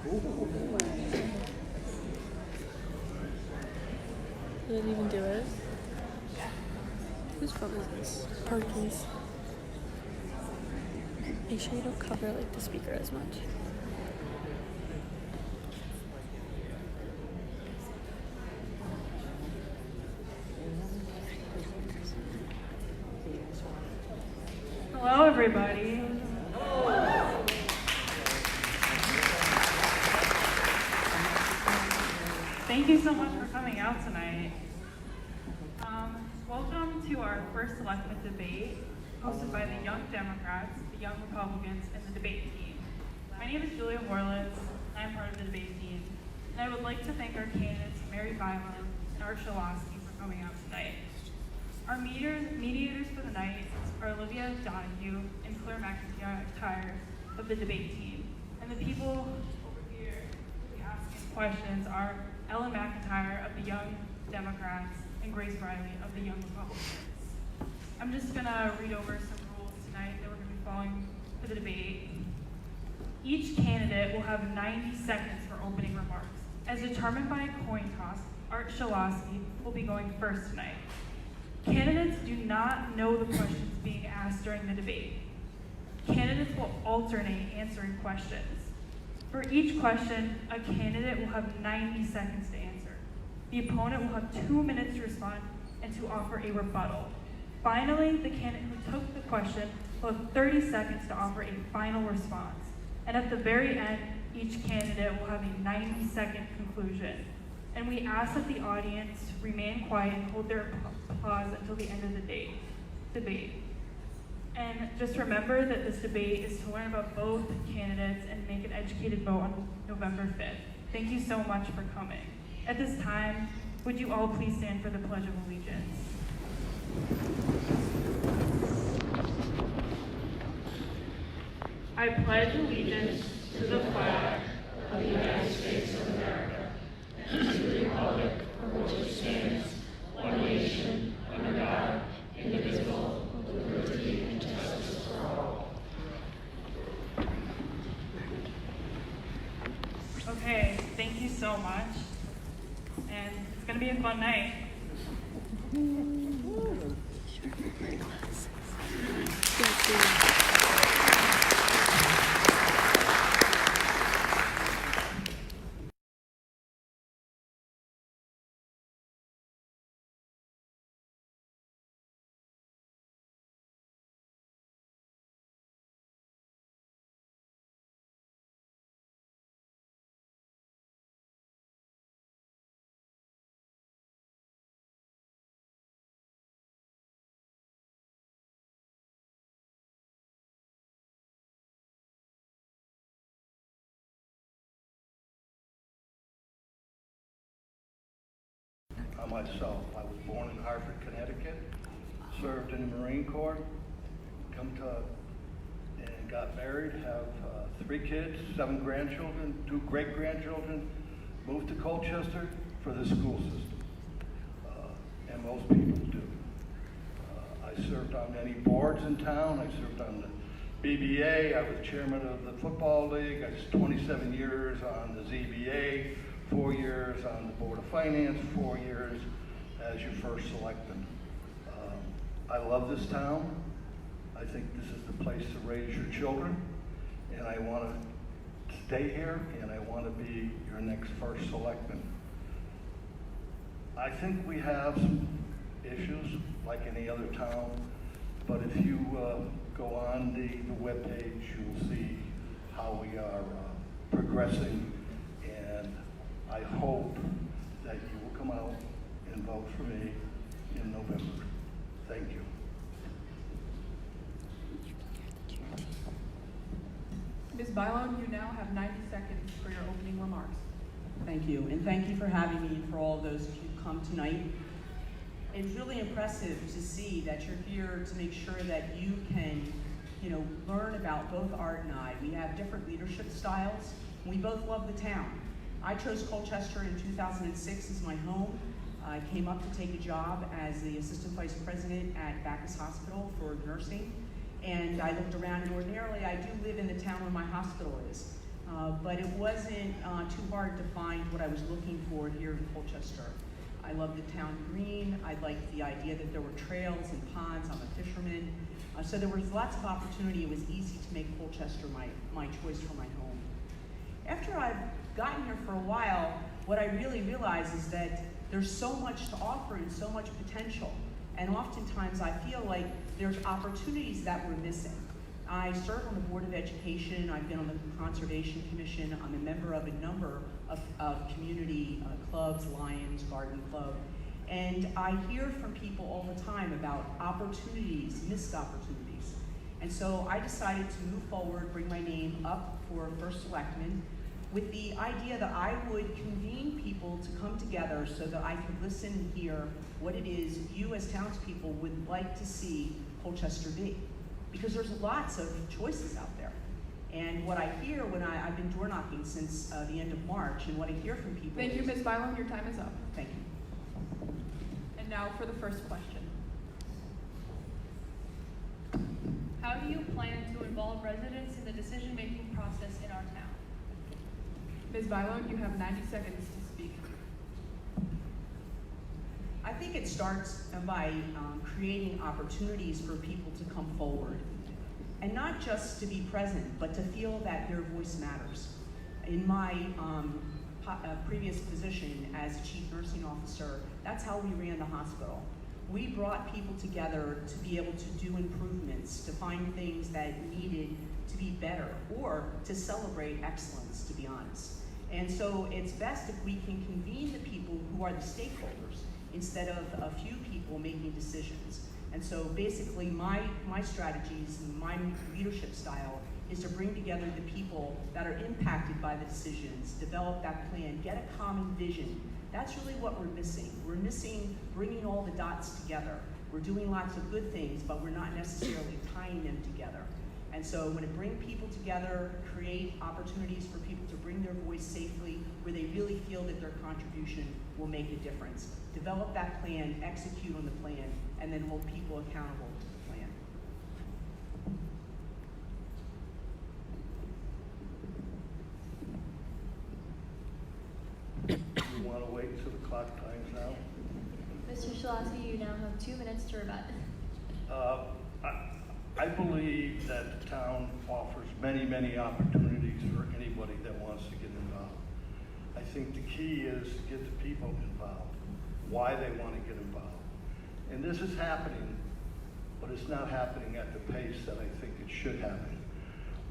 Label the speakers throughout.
Speaker 1: Did it even do it? Whose phone is this? Parky's. Make sure you don't cover like the speaker as much.
Speaker 2: Hello, everybody. Thank you so much for coming out tonight. Welcome to our first Selectman debate, hosted by the Young Democrats, the Young Republicans, and the debate team. My name is Julia Horlitz, and I'm part of the debate team. And I would like to thank our candidates, Mary Bylone and Art Shilosky, for coming out tonight. Our mediators for the night are Olivia Donahue and Claire McIntyre of the debate team. And the people over here who will be asking questions are Ellen McIntyre of the Young Democrats and Grace Riley of the Young Republicans. I'm just gonna read over some rules tonight that we're gonna be following for the debate. Each candidate will have 90 seconds for opening remarks. As determined by a coin toss, Art Shilosky will be going first tonight. Candidates do not know the questions being asked during the debate. Candidates will alternate answering questions. For each question, a candidate will have 90 seconds to answer. The opponent will have 2 minutes to respond and to offer a rebuttal. Finally, the candidate who took the question will have 30 seconds to offer a final response. And at the very end, each candidate will have a 90-second conclusion. And we ask that the audience remain quiet and hold their applause until the end of the debate. And just remember that this debate is to learn about both candidates and make an educated vote on November 5th. Thank you so much for coming. At this time, would you all please stand for the Pledge of Allegiance? I pledge allegiance to the flag of the United States of America and to the republic for which it stands, one nation, under God, indivisible, with liberty and justice for all. Okay, thank you so much. And it's going to be a fun night.
Speaker 3: Myself, I was born in Hartford, Connecticut, served in the Marine Corps, and got married, have 3 kids, 7 grandchildren, 2 great-grandchildren, moved to Colchester for the school system, and most people do. I served on many boards in town. I served on the BBA, I was chairman of the Football League, I was 27 years on the ZBA, 4 years on the Board of Finance, 4 years as your first selectman. I love this town. I think this is the place to raise your children, and I want to stay here, and I want to be your next first selectman. I think we have some issues like any other town, but if you go on the webpage, you'll see how we are progressing, and I hope that you will come out and vote for me in November. Thank you.
Speaker 4: Ms. Bylone, you now have 90 seconds for your opening remarks.
Speaker 5: Thank you, and thank you for having me and for all of those who come tonight. It's really impressive to see that you're here to make sure that you can, learn about both Art and I. We have different leadership styles. We both love the town. I chose Colchester in 2006 as my home. I came up to take a job as the assistant vice president at Bacchus Hospital for nursing. And I looked around, and ordinarily I do live in the town where my hospital is. but it wasn't too hard to find what I was looking for here in Colchester. I love the town green. I liked the idea that there were trails and ponds. I'm a fisherman. So there was lots of opportunity. It was easy to make Colchester my choice for my home. After I've gotten here for a while, what I really realize is that there's so much to offer and so much potential. And oftentimes I feel like there's opportunities that we're missing. I serve on the Board of Education. I've been on the Conservation Commission. I'm a member of a number of community clubs, Lions, Garden Club. And I hear from people all the time about opportunities, missed opportunities. And so I decided to move forward, bring my name up for first selectman, with the idea that I would convene people to come together so that I could listen and hear what it is you as townspeople would like to see Colchester be. Because there's lots of choices out there. And what I hear when I've been door knocking since the end of March, and what I hear from people
Speaker 4: Thank you, Ms. Bylone, your time is up.
Speaker 5: Thank you.
Speaker 4: And now for the first question.
Speaker 6: How do you plan to involve residents in the decision-making process in our town?
Speaker 4: Ms. Bylone, you have 90 seconds to speak.
Speaker 5: I think it starts by creating opportunities for people to come forward. And not just to be present, but to feel that their voice matters. In my previous position as Chief Nursing Officer, that's how we ran the hospital. We brought people together to be able to do improvements, to find things that needed to be better, or to celebrate excellence, to be honest. And so it's best if we can convene the people who are the stakeholders instead of a few people making decisions. And so basically my strategies and my leadership style is to bring together the people that are impacted by the decisions, develop that plan, get a common vision. That's really what we're missing. We're missing bringing all the dots together. We're doing lots of good things, but we're not necessarily tying them together. And so when it brings people together, create opportunities for people to bring their voice safely where they really feel that their contribution will make a difference. Develop that plan, execute on the plan, and then hold people accountable to the plan.
Speaker 3: You want to wait until the clock times now?
Speaker 1: Mr. Shilosky, you now have 2 minutes to rebut.
Speaker 3: I believe that the town offers many, many opportunities for anybody that wants to get involved. I think the key is to get the people involved, why they want to get involved. And this is happening, but it's not happening at the pace that I think it should happen.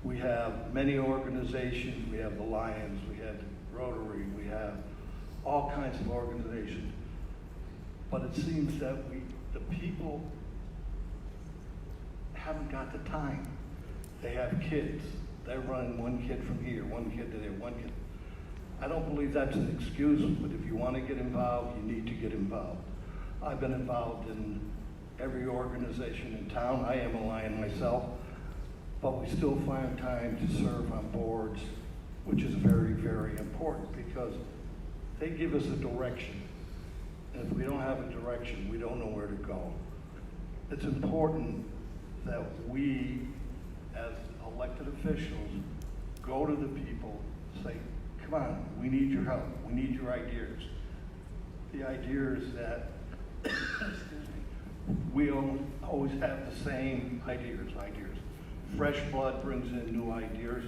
Speaker 3: We have many organizations. We have the Lions, we have Rotary, we have all kinds of organizations. But it seems that the people haven't got the time. They have kids. They're running one kid from here, one kid to there, one kid. I don't believe that's an excuse, but if you want to get involved, you need to get involved. I've been involved in every organization in town. I am a Lion myself, but we still find time to serve on boards, which is very, very important because they give us a direction. And if we don't have a direction, we don't know where to go. It's important that we, as elected officials, go to the people, say, come on, we need your help, we need your ideas. The idea is that, excuse me, we don't always have the same ideas. Fresh blood brings in new ideas,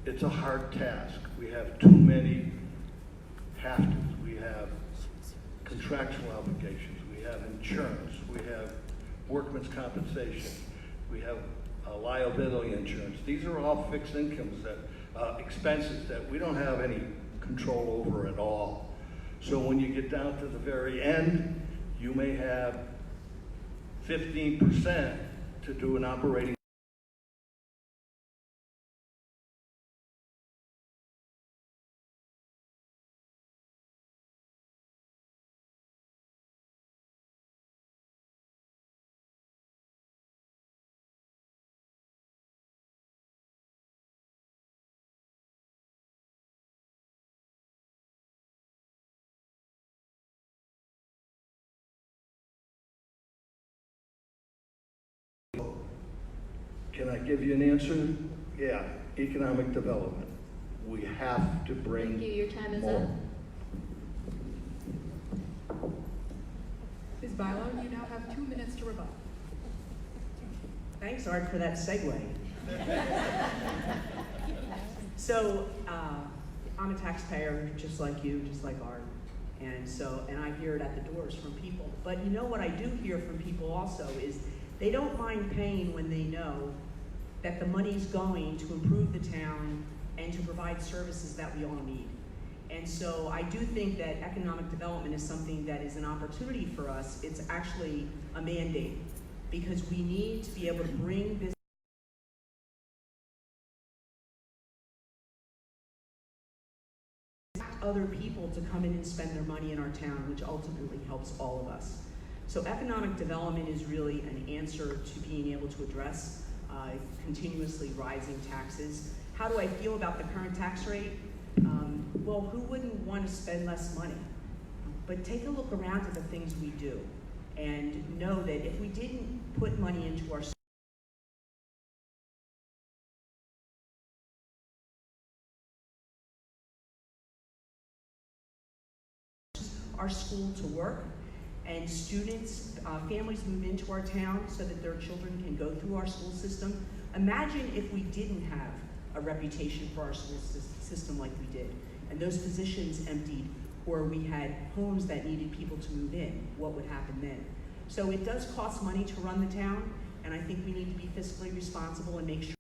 Speaker 3: it's a hard task. We have too many have-tos. We have contractual obligations. We have insurance. We have workman's compensation. We have liability insurance. These are all fixed incomes that expenses that we don't have any control over at all. So when you get down to the very end, you may have 15% to do an operating. Can I give you an answer? Yeah, economic development. We have to bring
Speaker 1: Thank you, your time is
Speaker 3: more.
Speaker 1: up.
Speaker 4: Ms. Bylone, you now have 2 minutes to rebut.
Speaker 5: Thanks, Art, for that segue. So, I'm a taxpayer, just like you, just like Art. And I hear it at the doors from people. But you know what I do hear from people also is they don't mind paying when they know that the money's going to improve the town and to provide services that we all need. And so I do think that economic development is something that is an opportunity for us. It's actually a mandate, because we need to be able to bring business other people to come in and spend their money in our town, which ultimately helps all of us. So economic development is really an answer to being able to address continuously rising taxes. How do I feel about the current tax rate? Well, who wouldn't want to spend less money? But take a look around at the things we do and know that if we didn't put money into our school to work, and students, families move into our town so that their children can go through our school system. Imagine if we didn't have a reputation for our school system like we did, and those positions emptied, or we had homes that needed people to move in. What would happen then? So it does cost money to run the town, and I think we need to be fiscally responsible and make sure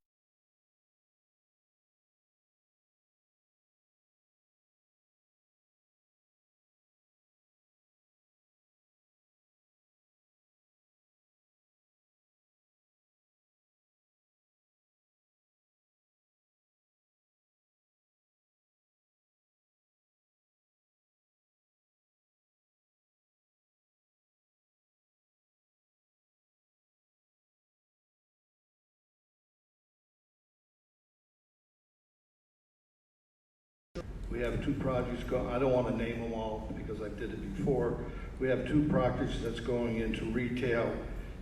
Speaker 3: We have two projects going. I don't want to name them all because I did it before. We have two projects that's going into retail,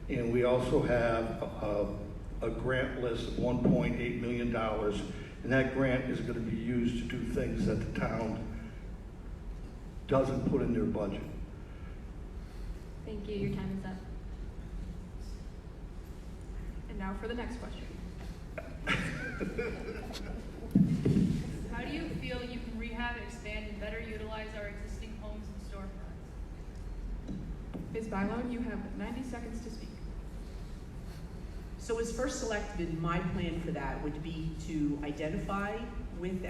Speaker 3: and we also have a grant list of $1.8 million, and that grant is going to be used to do things that the town doesn't put in their budget.
Speaker 1: Thank you, your time is up.
Speaker 4: And now for the next question.
Speaker 6: How do you feel you can rehab, expand, and better utilize our existing homes and storefronts?
Speaker 4: Ms. Bylone, you have 90 seconds to speak.
Speaker 5: So as first selectman, my plan for that would be to identify with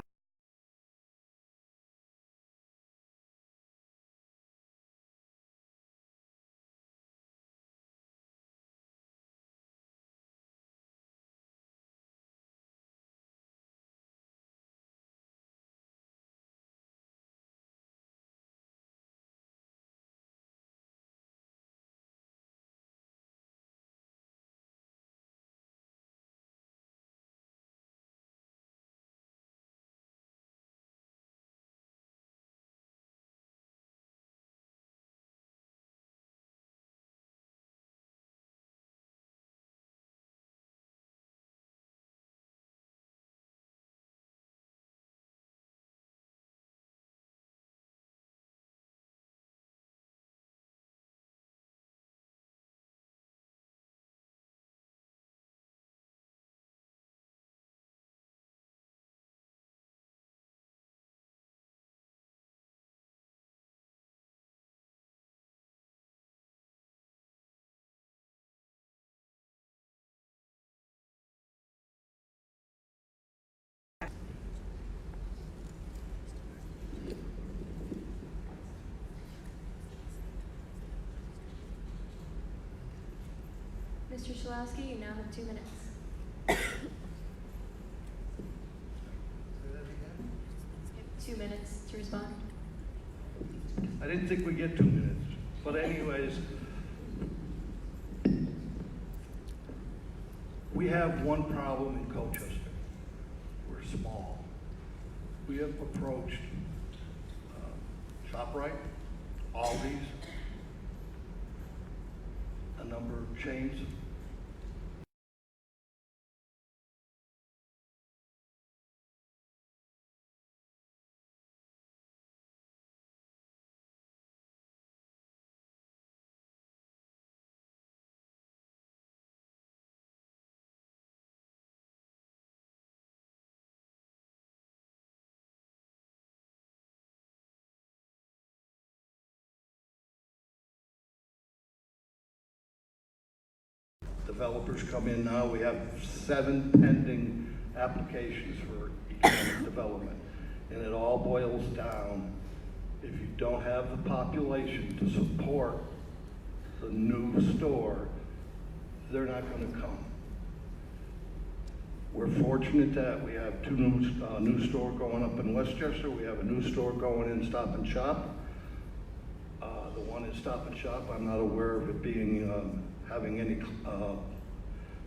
Speaker 1: Mr. Shilosky, you now have 2 minutes.
Speaker 3: Say that again?
Speaker 1: 2 minutes to respond.
Speaker 3: I didn't think we'd get 2 minutes, but anyways, we have one problem in Colchester. We're small. We have approached ShopRite, Aldi's, a number of chains. Developers come in now, we have 7 pending applications for economic development. And it all boils down, if you don't have the population to support the new store, they're not gonna come. We're fortunate that we have 2 new stores going up in Westchester. We have a new store going in Stop and Shop. The one in Stop and Shop, I'm not aware of it being, having any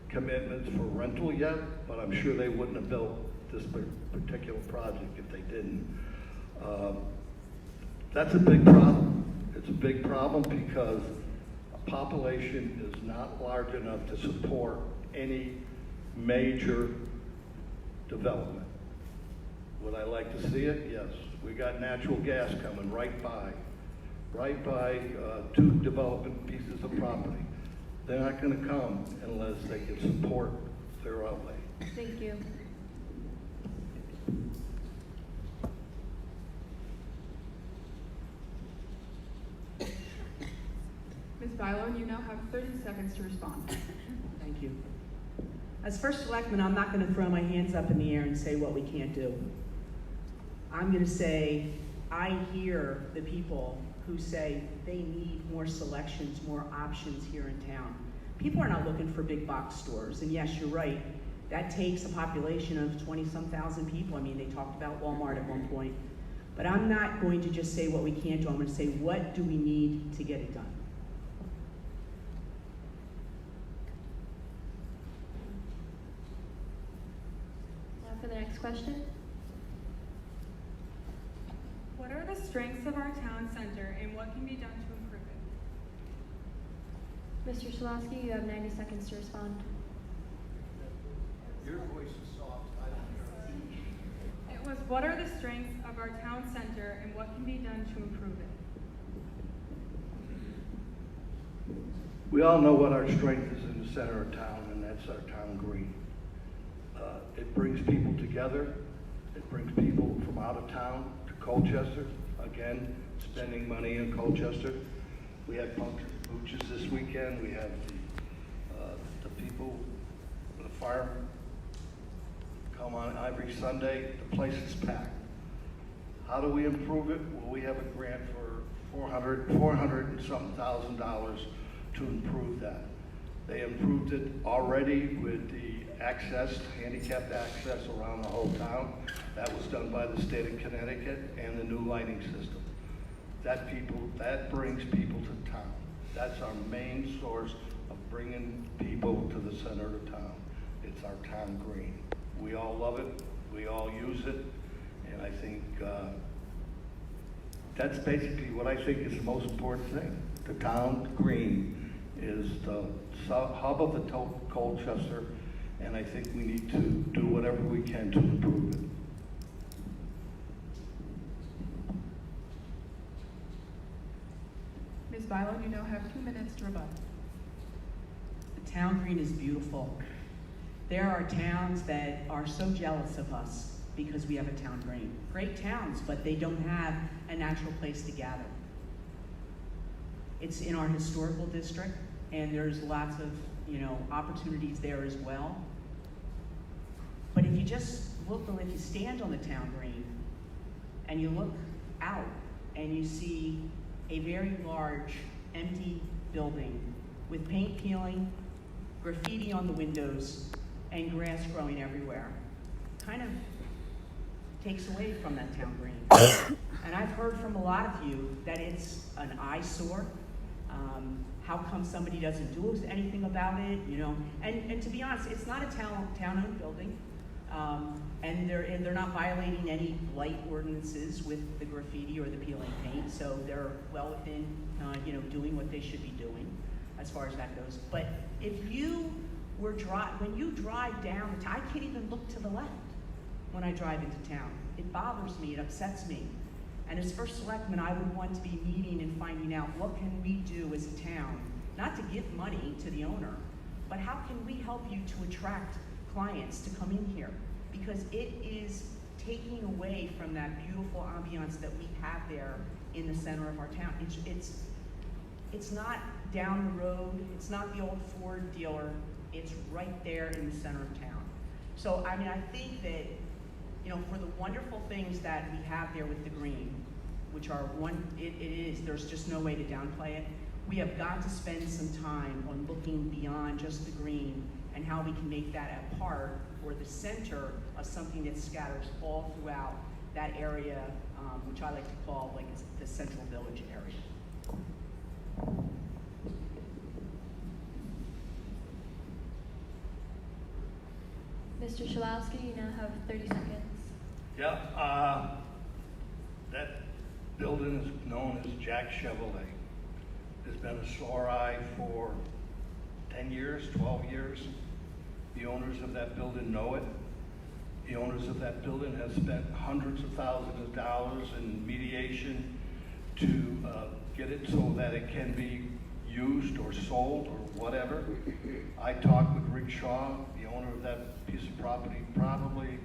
Speaker 3: commitments for rental yet, but I'm sure they wouldn't have built this particular project if they didn't. That's a big problem. It's a big problem because a population is not large enough to support any major development. Would I like to see it? Yes. We got natural gas coming right by 2 development pieces of property. They're not gonna come unless they can support their outlay.
Speaker 1: Thank you.
Speaker 4: Ms. Bylone, you now have 30 seconds to respond.
Speaker 5: Thank you. As first selectman, I'm not gonna throw my hands up in the air and say what we can't do. I'm gonna say, I hear the people who say they need more selections, more options here in town. People are not looking for big box stores, and yes, you're right, that takes a population of 20-some thousand people. I mean, they talked about Walmart at one point. But I'm not going to just say what we can't do, I'm gonna say, what do we need to get it done?
Speaker 1: Now for the next question.
Speaker 7: What are the strengths of our town center and what can be done to improve it?
Speaker 1: Mr. Shilosky, you have 90 seconds to respond.
Speaker 3: Your voice is soft, I don't hear.
Speaker 7: It was, what are the strengths of our town center and what can be done to improve it?
Speaker 3: We all know what our strength is in the center of town, and that's our town green. It brings people together. It brings people from out of town to Colchester. Again, spending money in Colchester. We had pooches this weekend. We have the people, the farm come on every Sunday. The place is packed. How do we improve it? Well, we have a grant for $400 and something thousand to improve that. They improved it already with the access, handicapped access around the whole town. That was done by the state of Connecticut and the new lighting system. That brings people to town. That's our main source of bringing people to the center of town. It's our town green. We all love it, we all use it, and I think that's basically what I think is the most important thing. The town green is the hub of the Colchester, and I think we need to do whatever we can to improve it.
Speaker 4: Ms. Bylone, you now have 2 minutes to rebut.
Speaker 5: The town green is beautiful. There are towns that are so jealous of us because we have a town green. Great towns, but they don't have a natural place to gather. It's in our historical district, and there's lots of, opportunities there as well. But if you just look, or if you stand on the town green and you look out and you see a very large empty building with paint peeling, graffiti on the windows, and grass growing everywhere. Kind of takes away from that town green. And I've heard from a lot of you that it's an eyesore. How come somebody doesn't do anything about it, you know? And to be honest, it's not a town-owned building. And they're not violating any light ordinances with the graffiti or the peeling paint, so they're well within, you know, doing what they should be doing as far as that goes. But if you were when you drive down, I can't even look to the left when I drive into town. It bothers me, it upsets me. And as first selectman, I would want to be meeting and finding out what can we do as a town, not to give money to the owner, but how can we help you to attract clients to come in here? Because it is taking away from that beautiful ambiance that we have there in the center of our town. It's not down the road, it's not the old Ford dealer, it's right there in the center of town. So, I mean, I think that, you know, for the wonderful things that we have there with the green, which are there's just no way to downplay it. We have got to spend some time on looking beyond just the green and how we can make that a part or the center of something that scatters all throughout that area, which I like to call like the Central Village area.
Speaker 1: Mr. Shilosky, you now have 30 seconds.
Speaker 3: Yeah, that building is known as Jack Chevrolet. It's been a sore eye for 10 years, 12 years. The owners of that building know it. The owners of that building have spent hundreds of thousands of dollars in mediation to get it so that it can be used or sold or whatever. I talk with Rick Shaw, the owner of that piece of property, probably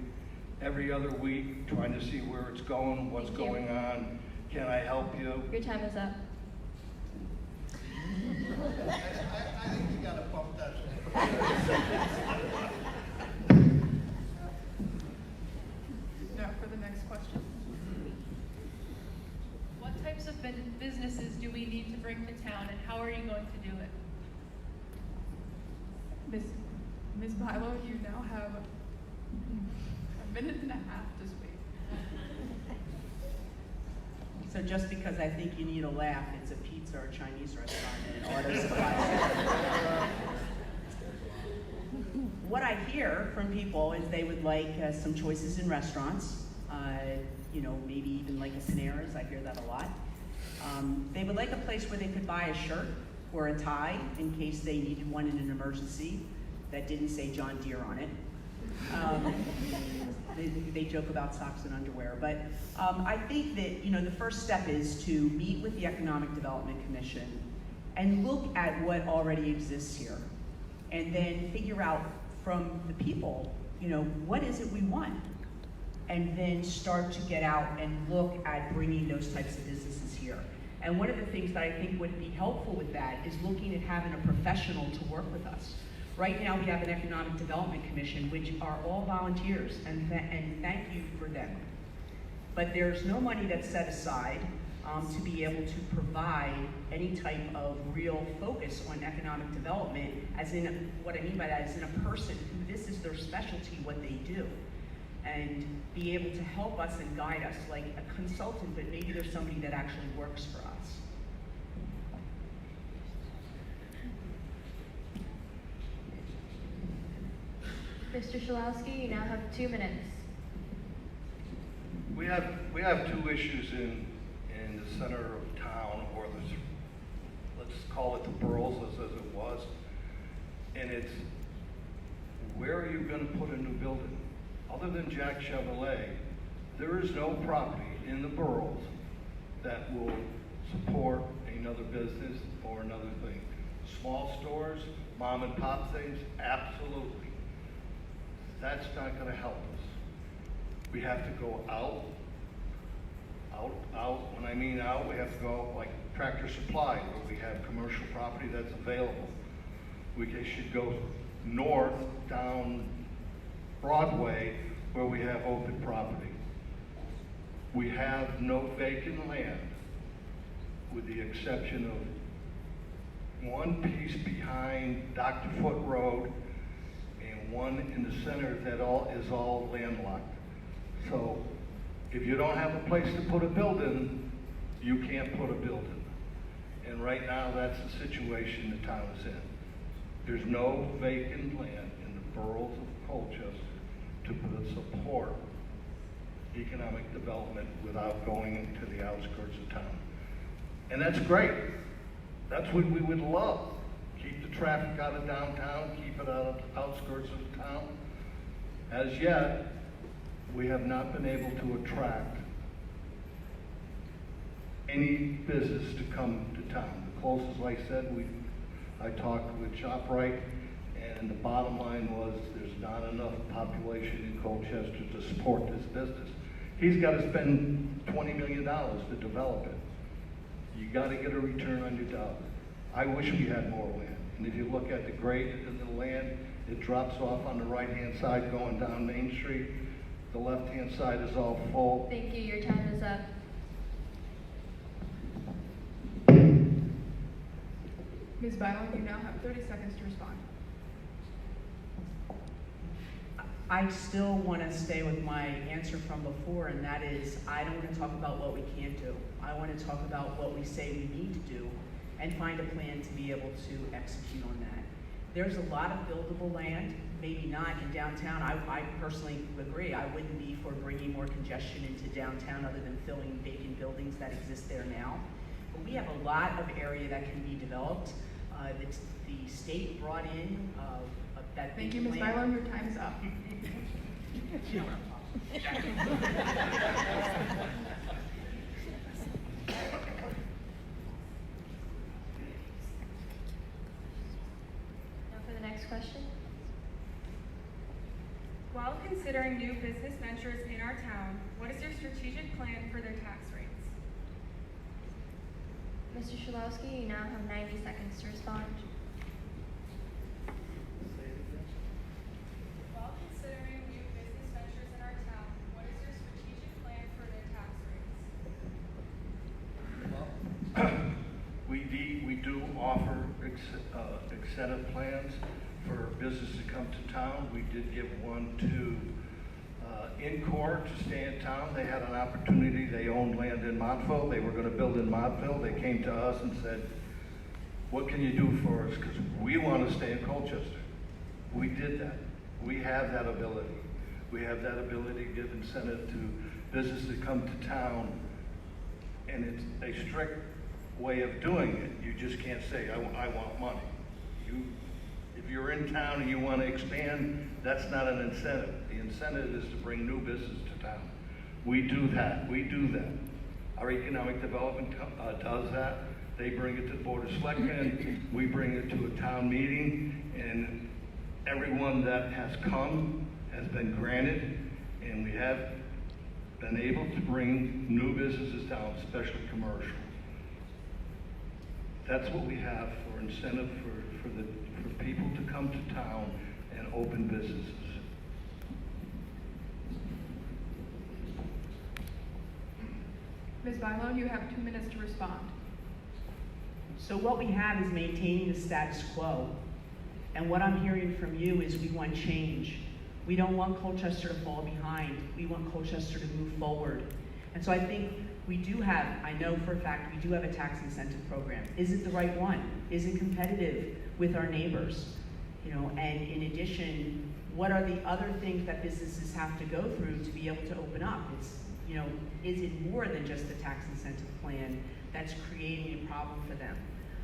Speaker 3: every other week, trying to see where it's going, what's going on. Can I help you?
Speaker 1: Your time is up.
Speaker 3: I think you gotta bump that.
Speaker 4: Now for the next question.
Speaker 6: What types of businesses do we need to bring to town, and how are you going to do it?
Speaker 4: Ms. Bylone, you now have a minute and a half to speak.
Speaker 5: So just because I think you need a laugh, it's a pizza or Chinese restaurant and an auto supply. What I hear from people is they would like some choices in restaurants, you know, maybe even like a Panera's, I hear that a lot. They would like a place where they could buy a shirt or a tie in case they needed one in an emergency that didn't say John Deere on it. They joke about socks and underwear, but I think that, you know, the first step is to meet with the Economic Development Commission and look at what already exists here, and then figure out from the people, you know, what is it we want, and then start to get out and look at bringing those types of businesses here. And one of the things that I think would be helpful with that is looking at having a professional to work with us. Right now we have an Economic Development Commission, which are all volunteers, and thank you for them. But there's no money that's set aside to be able to provide any type of real focus on economic development, as in, what I mean by that is in a person who this is their specialty, what they do, and be able to help us and guide us like a consultant, but maybe there's somebody that actually works for us.
Speaker 1: Mr. Shilosky, you now have 2 minutes.
Speaker 3: We have two issues in the center of town, or let's call it the boroughs as it was, and it's where are you going to put a new building? Other than Jack Chevrolet, there is no property in the boroughs that will support another business or another thing. Small stores, mom and pop things, absolutely. That's not going to help us. We have to go out. When I mean out, we have to go like Tractor Supply, where we have commercial property that's available. We should go north down Broadway, where we have open property. We have no vacant land, with the exception of one piece behind Dr. Foot Road and one in the center that is all landlocked. So if you don't have a place to put a building, you can't put a building. And right now, that's the situation the town is in. There's no vacant land in the boroughs of Colchester to support economic development without going into the outskirts of town. And that's great. That's what we would love. Keep the traffic out of downtown, keep it out of the outskirts of town. As yet, we have not been able to attract any business to come to town. The closest, like I said, I talked with ShopRite, and the bottom line was there's not enough population in Colchester to support this business. He's got to spend $20 million to develop it. You got to get a return on your dollar. I wish we had more land. And if you look at the grade of the land, it drops off on the right-hand side going down Main Street. The left-hand side is all full.
Speaker 1: Thank you, your time is up.
Speaker 4: Ms. Bylone, you now have 30 seconds to respond.
Speaker 5: I still want to stay with my answer from before, and that is, I don't want to talk about what we can't do. I want to talk about what we say we need to do and find a plan to be able to execute on that. There's a lot of buildable land, maybe not in downtown. I personally agree. I wouldn't be for bringing more congestion into downtown other than filling vacant buildings that exist there now. But we have a lot of area that can be developed. The state brought in that
Speaker 4: Thank you, Ms.
Speaker 5: plan.
Speaker 4: Bylone, your time is up.
Speaker 1: Now for the next question.
Speaker 7: While considering new business ventures in our town, what is your strategic plan for their tax rates?
Speaker 1: Mr. Shilosky, you now have 90 seconds to respond.
Speaker 7: While considering new business ventures in our town, what is your strategic plan for their tax rates?
Speaker 3: We do offer incentive plans for business to come to town. We did give one to Incor to stay in town. They had an opportunity. They owned land in Montville. They were going to build in Montville. They came to us and said, what can you do for us? Because we want to stay in Colchester. We did that. We have that ability. We have that ability to give incentive to business to come to town. And it's a strict way of doing it. You just can't say, I want money. If you're in town and you want to expand, that's not an incentive. The incentive is to bring new business to town. We do that. We do that. Our economic development does that. They bring it to the Board of Selectmen. We bring it to a town meeting, and everyone that has come has been granted, and we have been able to bring new businesses down, especially commercial. That's what we have for incentive for people to come to town and open businesses.
Speaker 4: Ms. Bylone, you have 2 minutes to respond.
Speaker 5: So what we have is maintaining the status quo. And what I'm hearing from you is we want change. We don't want Colchester to fall behind. We want Colchester to move forward. And so I think we do have, I know for a fact, we do have a tax incentive program. Is it the right one? Is it competitive with our neighbors? You know, and in addition, what are the other things that businesses have to go through to be able to open up? It's, you know, is it more than just a tax incentive plan that's creating a problem for them?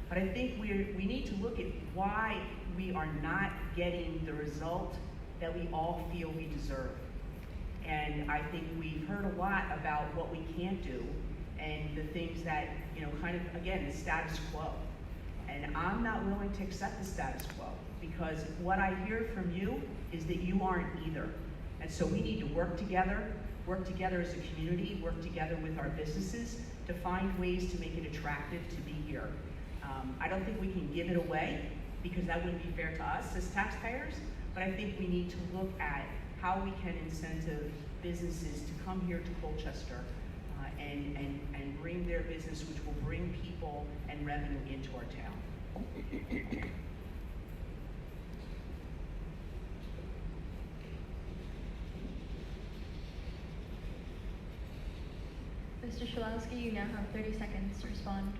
Speaker 5: But I think we need to look at why we are not getting the result that we all feel we deserve. And I think we've heard a lot about what we can't do and the things that, you know, kind of, again, the status quo. And I'm not willing to accept the status quo because what I hear from you is that you aren't either. And so we need to work together as a community, work together with our businesses to find ways to make it attractive to be here. I don't think we can give it away because that wouldn't be fair to us as taxpayers, but I think we need to look at how we can incentive businesses to come here to Colchester and bring their business, which will bring people and revenue into our town.
Speaker 1: Mr. Shilosky, you now have 30 seconds to respond.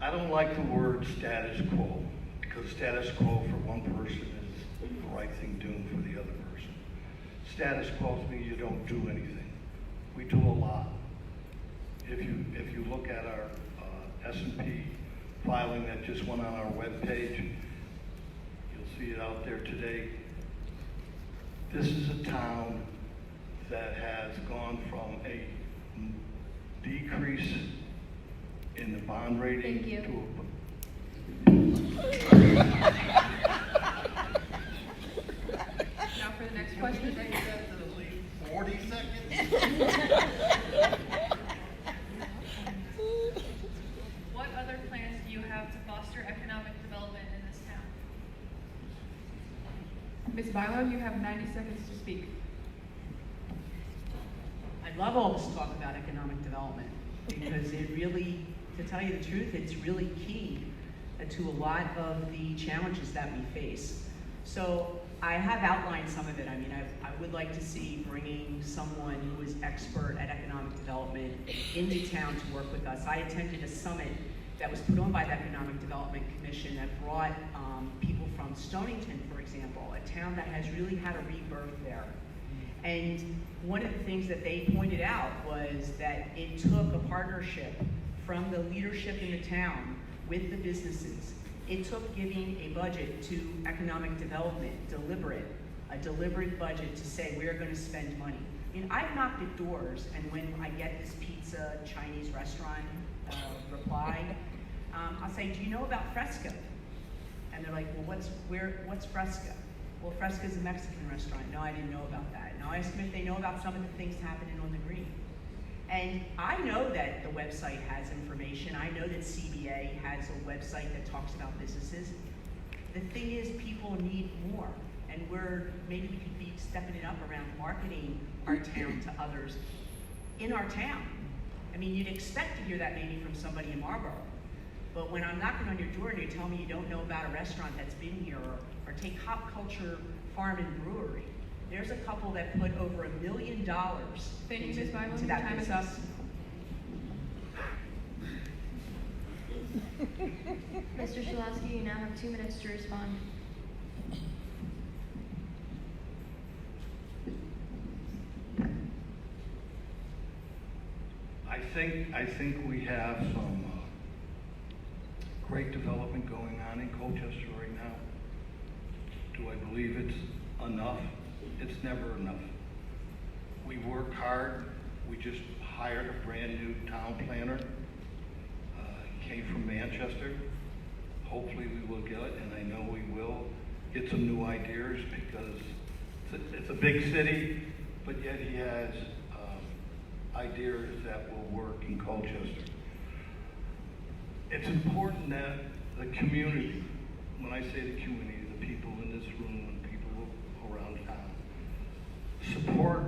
Speaker 3: I don't like the word status quo, because status quo for one person is the right thing doing for the other person. Status quo means you don't do anything. We do a lot. If you look at our S&P filing that just went on our webpage, you'll see it out there today. This is a town that has gone from a decrease in the bond rating
Speaker 1: Thank you.
Speaker 3: to
Speaker 4: Now for the next question.
Speaker 3: 40 seconds.
Speaker 6: What other plans do you have to foster economic development in this town?
Speaker 4: Ms. Bylone, you have 90 seconds to speak.
Speaker 5: I love all this talk about economic development because it really, to tell you the truth, it's really key to a lot of the challenges that we face. So I have outlined some of it. I mean, I would like to see bringing someone who is expert at economic development into town to work with us. I attended a summit that was put on by the Economic Development Commission that brought people from Stonington, for example, a town that has really had a rebirth there. And one of the things that they pointed out was that it took a partnership from the leadership in the town with the businesses. It took giving a budget to economic development, a deliberate budget to say we're going to spend money. I mean, I've knocked at doors, and when I get this pizza Chinese restaurant reply, I'll say, "Do you know about Fresca?" And they're like, "Well, what's Fresca?" "Well, Fresca is a Mexican restaurant." "No, I didn't know about that." Now I ask them if they know about some of the things happening on the green. And I know that the website has information. I know that CBA has a website that talks about businesses. The thing is, people need more. And maybe we could be stepping it up around marketing our town to others in our town. I mean, you'd expect to hear that maybe from somebody in Marlboro. But when I'm knocking on your door and you tell me you don't know about a restaurant that's been here, or take Hop Culture Farm and Brewery, there's a couple that put over $1 million
Speaker 4: Thank you, Ms. Bylone.
Speaker 5: into
Speaker 4: Your
Speaker 5: that
Speaker 4: time is
Speaker 5: business.
Speaker 4: up.
Speaker 1: Mr. Shilosky, you now have 2 minutes to respond.
Speaker 3: I think we have some great development going on in Colchester right now. Do I believe it's enough? It's never enough. We work hard. We just hired a brand new town planner. He came from Manchester. Hopefully we will get it, and I know we will get some new ideas because it's a big city, but yet he has ideas that will work in Colchester. It's important that the community, when I say the community, the people in this room and people around town, support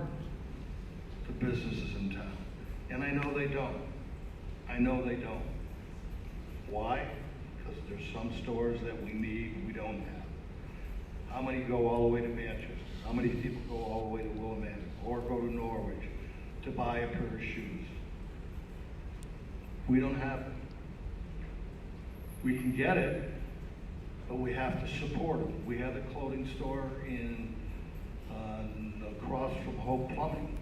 Speaker 3: the businesses in town. And I know they don't. I know they don't. Why? Because there's some stores that we need, we don't have. How many go all the way to Manchester? How many people go all the way to Willimantic or go to Norwich to buy a pair of shoes? We don't have it. We can get it, but we have to support it. We had a clothing store across from Hope Plumbing.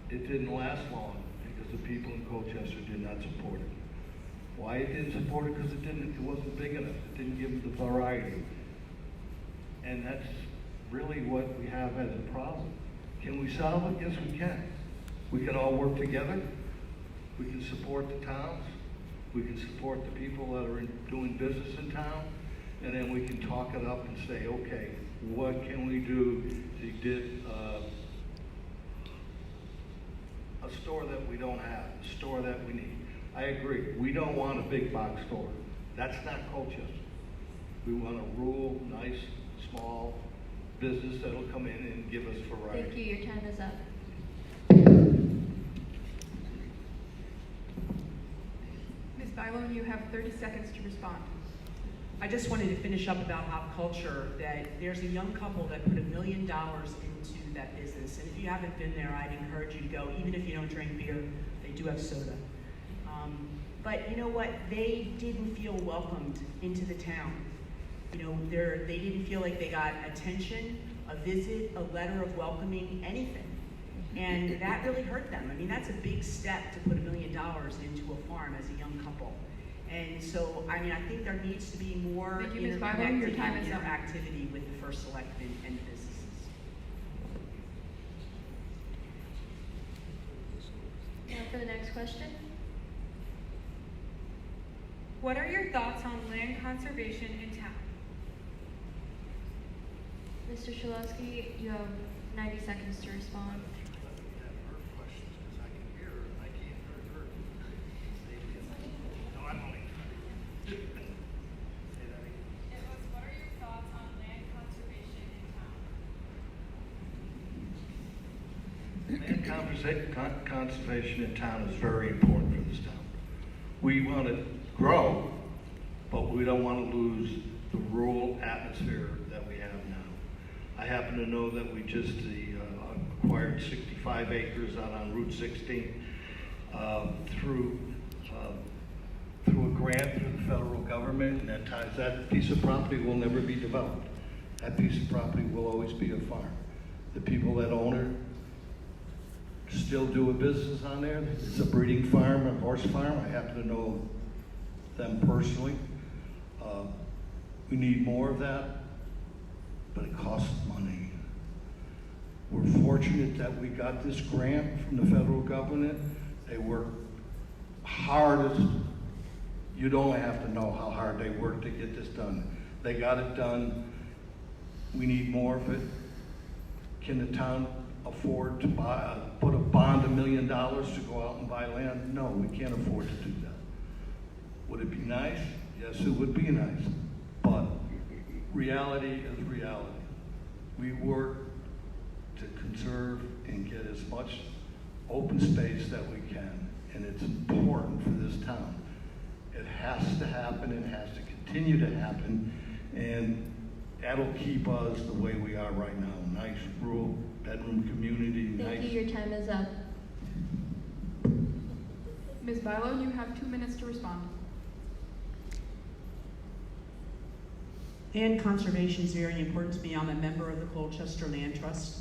Speaker 3: It didn't last long because the people in Colchester did not support it. Why it didn't support it? Because it wasn't big enough. It didn't give them the variety. And that's really what we have as a problem. Can we solve it? Yes, we can. We can all work together. We can support the towns. We can support the people that are doing business in town. And then we can talk it up and say, okay, what can we do to get a store that we don't have, a store that we need? I agree. We don't want a big box store. That's not Colchester. We want a rural, nice, small business that'll come in and give us variety.
Speaker 1: Thank you. Your time is up.
Speaker 4: Ms. Bylone, you have 30 seconds to respond.
Speaker 5: I just wanted to finish up about hop culture, that there's a young couple that put $1 million into that business. And if you haven't been there, I'd encourage you to go. Even if you don't drink beer, they do have soda. But you know what? They didn't feel welcomed into the town. You know, they didn't feel like they got attention, a visit, a letter of welcoming, anything. And that really hurt them. I mean, that's a big step to put $1 million into a farm as a young couple. And so, I mean, I think there needs to be more
Speaker 4: Thank you, Ms. Bylone. Your time is up.
Speaker 5: interactivity with the first selectman and the businesses.
Speaker 1: Now for the next question.
Speaker 7: What are your thoughts on land conservation in town?
Speaker 1: Mr. Shilosky, you have 90 seconds to respond.
Speaker 7: What are your thoughts on land conservation in town?
Speaker 3: Land conservation in town is very important for this town. We want to grow, but we don't want to lose the rural atmosphere that we have now. I happen to know that we just acquired 65 acres out on Route 16 through a grant through the federal government, and that piece of property will never be developed. That piece of property will always be a farm. The people that own it still do a business on there. It's a breeding farm, a horse farm. I happen to know them personally. We need more of that, but it costs money. We're fortunate that we got this grant from the federal government. They work hardest. You don't have to know how hard they work to get this done. They got it done. We need more of it. Can the town afford to put a bond $1 million to go out and buy land? No, we can't afford to do that. Would it be nice? Yes, it would be nice. But reality is reality. We work to conserve and get as much open space that we can, and it's important for this town. It has to happen, and it has to continue to happen, and that'll keep us the way we are right now. Nice rural bedroom community.
Speaker 1: Thank
Speaker 3: nice.
Speaker 1: you, your time is up.
Speaker 4: Ms. Bylone, you have 2 minutes to respond.
Speaker 5: Land conservation is very important to me. I'm a member of the Colchester Land Trust,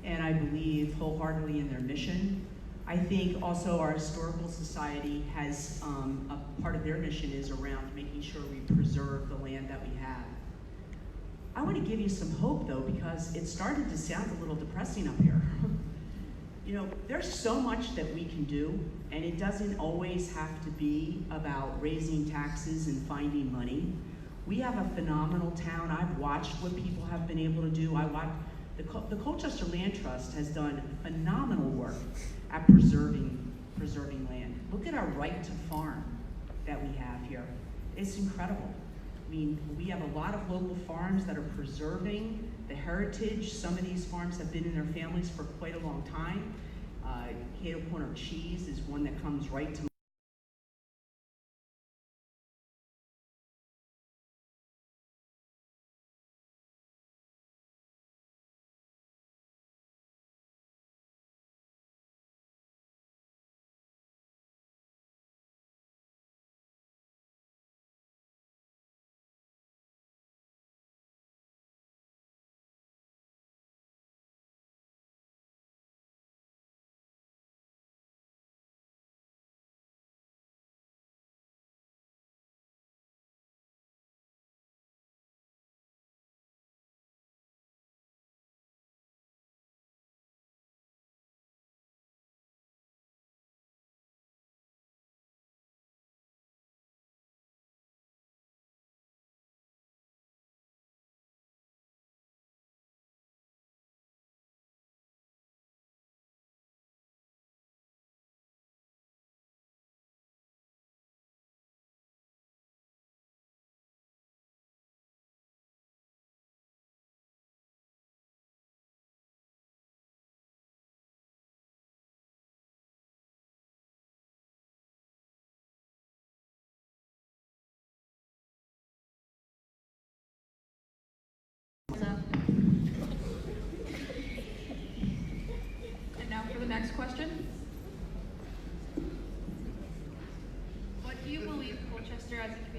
Speaker 5: and I believe wholeheartedly in their mission. I think also our historical society has a part of their mission is around making sure we preserve the land that we have. I want to give you some hope though, because it started to sound a little depressing up here. You know, there's so much that we can do, and it doesn't always have to be about raising taxes and finding money. We have a phenomenal town. I've watched what people have been able to do. The Colchester Land Trust has done phenomenal work at preserving land. Look at our right to farm that we have here. It's incredible. I mean, we have a lot of local farms that are preserving the heritage. Some of these farms have been in their families for quite a long time. Cato Corner Cheese is one that comes right to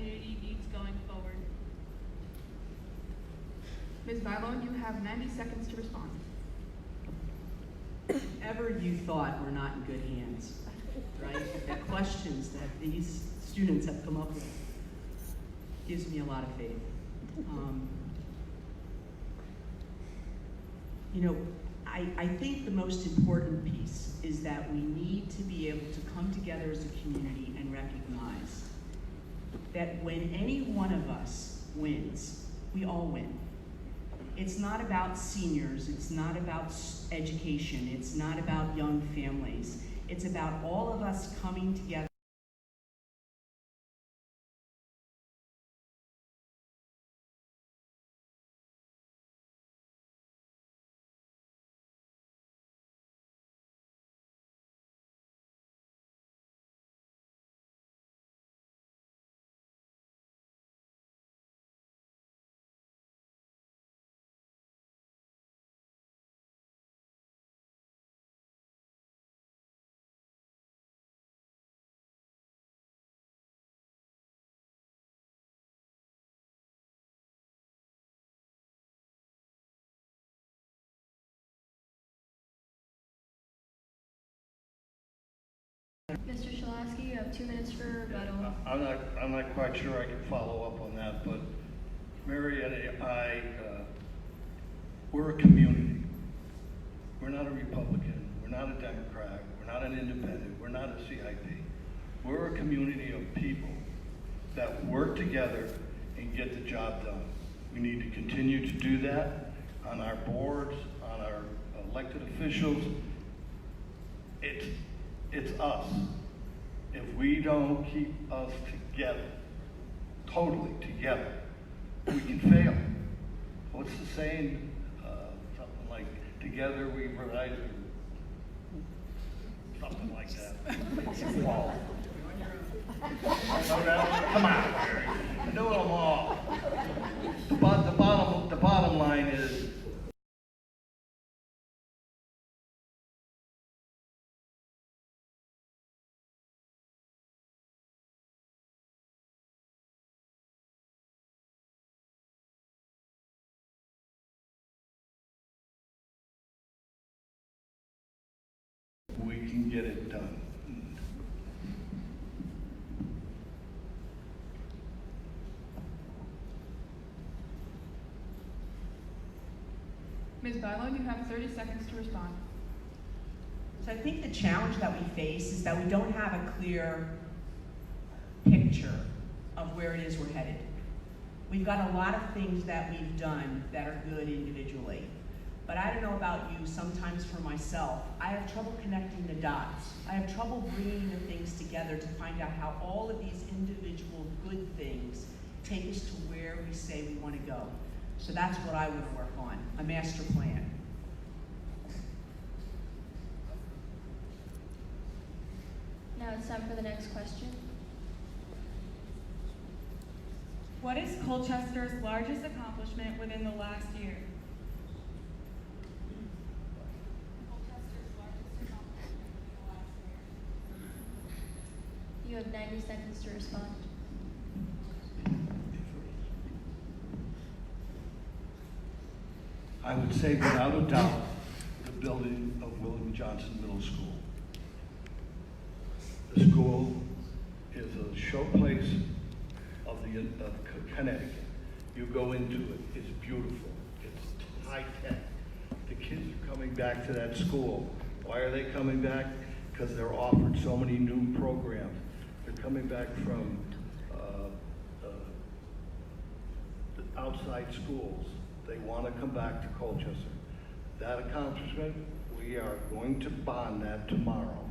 Speaker 6: community needs going forward?
Speaker 4: Ms. Bylone, you have 90 seconds to respond.
Speaker 5: Ever you thought we're not in good hands, right? The questions that these students have come up with gives me a lot of faith. You know, I think the most important piece is that we need to be able to come together as a community and recognize that when any one of us wins, we all win. It's not about seniors, it's not about education, it's not about young families. It's about all of us coming together.
Speaker 1: Mr. Shilosky, you have 2 minutes for rebuttal.
Speaker 3: I'm not quite sure I can follow up on that, but Mary and I, we're a community. We're not a Republican, we're not a Democrat, we're not an independent, we're not a CIP. We're a community of people that work together and get the job done. We need to continue to do that on our boards, on our elected officials. It's us. If we don't keep us together, totally together, we can fail. What's the saying? Something like, together we rise, something like that. Fall. Come on, Mary. I know them all. The bottom line is, we can get it done.
Speaker 4: Ms. Bylone, you have 30 seconds to respond.
Speaker 5: So I think the challenge that we face is that we don't have a clear picture of where it is we're headed. We've got a lot of things that we've done that are good individually. But I don't know about you, sometimes for myself, I have trouble connecting the dots. I have trouble bringing the things together to find out how all of these individual good things take us to where we say we want to go. So that's what I want to work on, a master plan.
Speaker 1: Now it's time for the next question.
Speaker 7: What is Colchester's largest accomplishment within the last year?
Speaker 1: You have 90 seconds to respond.
Speaker 3: I would say without a doubt, the building of William Johnson Middle School. The school is a showplace of Connecticut. You go into it, it's beautiful, it's high tech. The kids are coming back to that school. Why are they coming back? Because they're offered so many new programs. They're coming back from the outside schools. They want to come back to Colchester. That accomplishment, we are going to bond that tomorrow.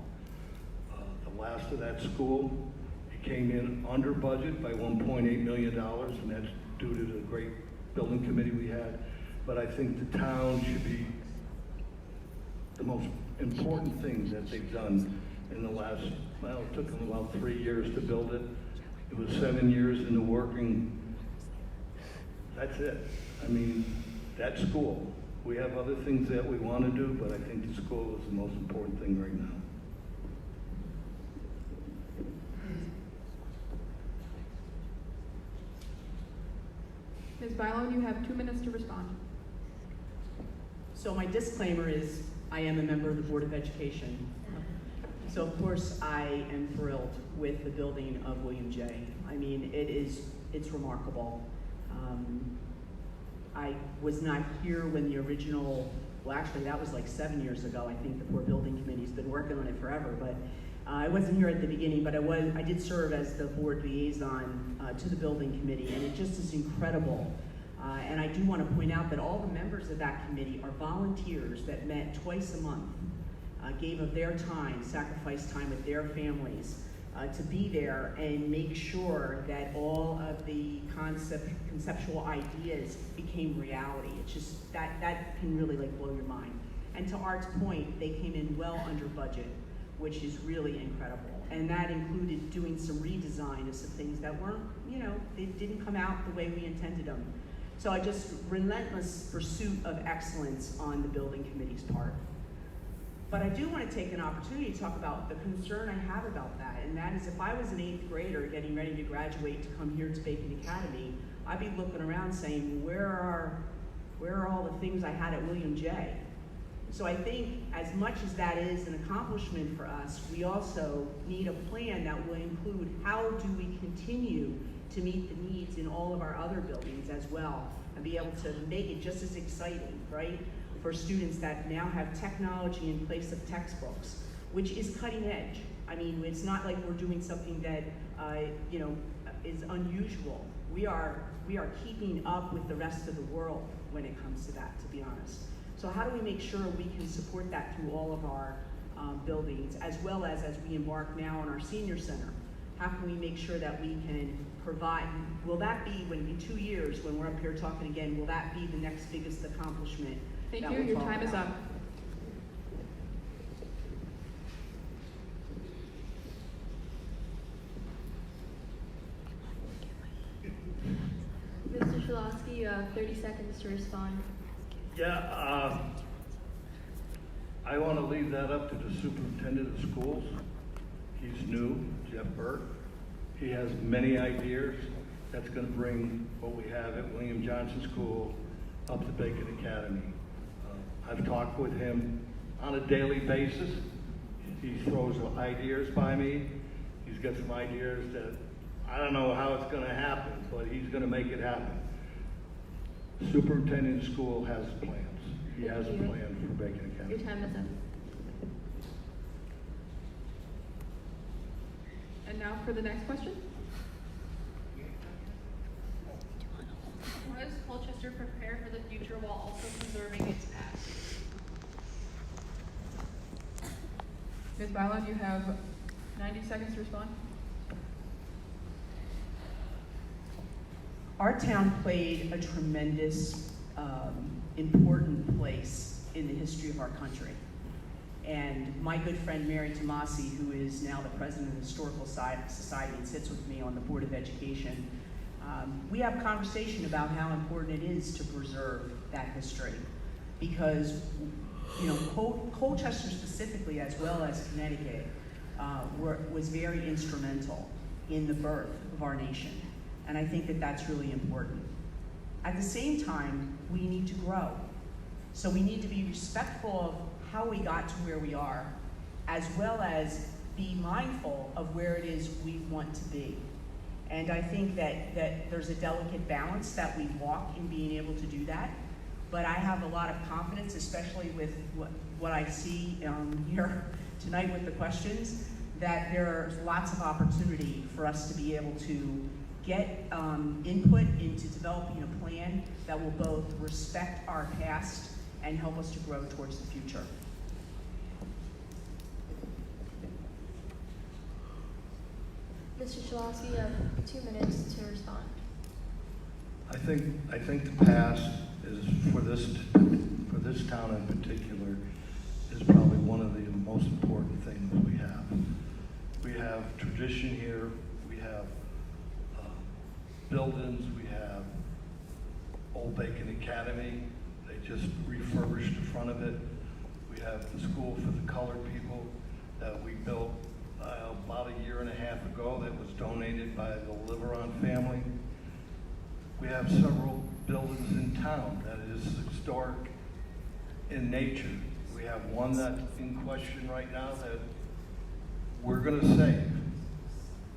Speaker 3: The last of that school, it came in under budget by $1.8 million, and that's due to the great building committee we had. But I think the town should be the most important thing that they've done in the last, well, it took them about 3 years to build it. It was 7 years in the working. That's it. I mean, that school. We have other things that we want to do, but I think the school is the most important thing right now.
Speaker 4: Ms. Bylone, you have 2 minutes to respond.
Speaker 5: So my disclaimer is I am a member of the Board of Education. So of course I am thrilled with the building of William J. I mean, it's remarkable. I was not here when the original, well actually that was like 7 years ago. I think the poor building committee's been working on it forever, but I wasn't here at the beginning, but I did serve as the board liaison to the building committee, and it just is incredible. And I do want to point out that all the members of that committee are volunteers that met twice a month, gave of their time, sacrificed time with their families to be there and make sure that all of the conceptual ideas became reality. It's just, that can really like blow your mind. And to Art's point, they came in well under budget, which is really incredible. And that included doing some redesign of some things that weren't, you know, they didn't come out the way we intended them. So I just, relentless pursuit of excellence on the building committee's part. But I do want to take an opportunity to talk about the concern I have about that, and that is if I was an 8th grader getting ready to graduate to come here to Bacon Academy, I'd be looking around saying, where are all the things I had at William J? So I think as much as that is an accomplishment for us, we also need a plan that will include how do we continue to meet the needs in all of our other buildings as well, and be able to make it just as exciting, right? For students that now have technology in place of textbooks, which is cutting edge. I mean, it's not like we're doing something that you know, is unusual. We are keeping up with the rest of the world when it comes to that, to be honest. So how do we make sure we can support that through all of our buildings, as well as we embark now on our senior center? How can we make sure that we can provide, will that be, when in 2 years, when we're up here talking again, will that be the next biggest accomplishment?
Speaker 4: Thank
Speaker 5: that
Speaker 4: you,
Speaker 5: we'll
Speaker 4: your
Speaker 5: talk
Speaker 4: time is
Speaker 5: about?
Speaker 4: up.
Speaker 1: Mr. Shilosky, you have 30 seconds to respond.
Speaker 3: Yeah, I want to leave that up to the superintendent of schools. He's new, Jeff Burke. He has many ideas that's going to bring what we have at William Johnson School up to Bacon Academy. I've talked with him on a daily basis. He throws ideas by me. He's got some ideas that I don't know how it's going to happen, but he's going to make it happen. Superintendent of school has plans. He has a plan for Bacon Academy.
Speaker 1: Your time is up.
Speaker 4: And now for the next question.
Speaker 6: How does Colchester prepare for the future while also preserving its past?
Speaker 4: Ms. Bylone, you have 90 seconds to respond.
Speaker 5: Our town played a tremendous, important place in the history of our country. And my good friend Mary Tomasi, who is now the president of the Historical Society and sits with me on the Board of Education, we have a conversation about how important it is to preserve that history. Because, you know, Colchester specifically, as well as Connecticut, was very instrumental in the birth of our nation. And I think that that's really important. At the same time, we need to grow. So we need to be respectful of how we got to where we are, as well as be mindful of where it is we want to be. And I think that there's a delicate balance that we walk in being able to do that. But I have a lot of confidence, especially with what I see here tonight with the questions, that there's lots of opportunity for us to be able to get input into developing a plan that will both respect our past and help us to grow towards the future.
Speaker 1: Mr. Shilosky, you have 2 minutes to respond.
Speaker 3: I think the past is for this town in particular is probably one of the most important things we have. We have tradition here. We have buildings. We have Old Bacon Academy. They just refurbished the front of it. We have the school for the colored people that we built about a year and a half ago that was donated by the Liveron family. We have several buildings in town that is historic in nature. We have one that's in question right now that we're gonna save.